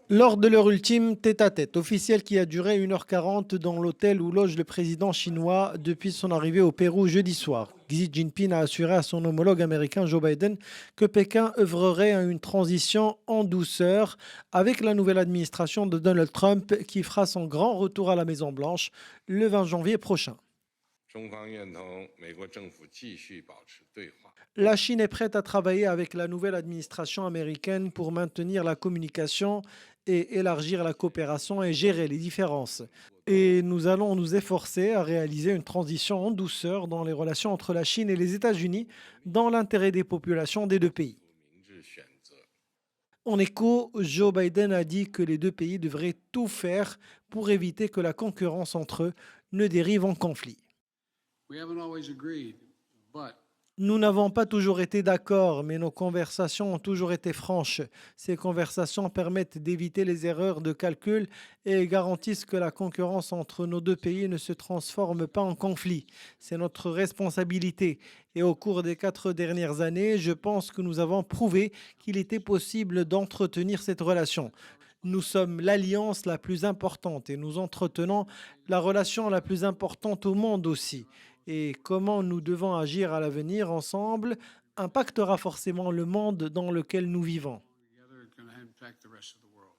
Lors de leur ultime tête-à-tête officiel qui a duré 1h40 dans l'hôtel où loge le président chinois depuis son arrivée au Pérou jeudi soir, Xi Jinping a assuré à son homologue américain Joe Biden que Pékin œuvrerait à une transition en douceur avec la nouvelle administration de Donald Trump qui fera son grand retour à la Maison-Blanche le 20 janvier prochain. 中方愿同美国政府继续保持对话。 La Chine est prête à travailler avec la nouvelle administration américaine pour maintenir la communication et élargir la coopération et gérer les différences. Et nous allons nous efforcer à réaliser une transition en douceur dans les relations entre la Chine et les États-Unis dans l'intérêt des populations des deux pays. 明智选择。 En écho, Joe Biden a dit que les deux pays devraient tout faire pour éviter que la concurrence entre eux ne dérive en conflit. We haven't always agreed, but Nous n'avons pas toujours été d'accord, mais nos conversations ont toujours été franches. Ces conversations permettent d'éviter les erreurs de calcul et garantissent que la concurrence entre nos deux pays ne se transforme pas en conflit. C'est notre responsabilité. Et au cours des 4 dernières années, je pense que nous avons prouvé qu'il était possible d'entretenir cette relation. Nous sommes l'alliance la plus importante et nous entretenons la relation la plus importante au monde aussi. Et comment nous devons agir à l'avenir ensemble impactera forcément le monde dans lequel nous vivons. together it's going to impact the rest of the world.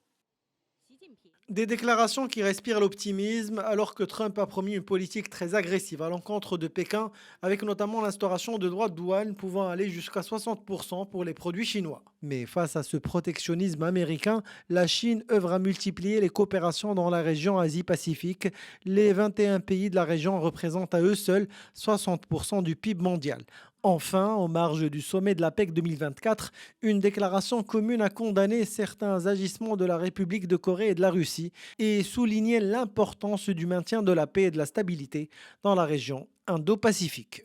Des déclarations qui respirent l'optimisme alors que Trump a promis une politique très agressive à l'encontre de Pékin, avec notamment l'instauration de droits de douane pouvant aller jusqu'à 60% pour les produits chinois. Mais face à ce protectionnisme américain, la Chine œuvre à multiplier les coopérations dans la région Asie-Pacifique. Les 21 pays de la région représentent à eux seuls 60% du PIB mondial. Enfin, en marge du sommet de la PEC 2024, une déclaration commune a condamné certains agissements de la République de Corée et de la Russie et souligné l'importance du maintien de la paix et de la stabilité dans la région Indo-Pacifique.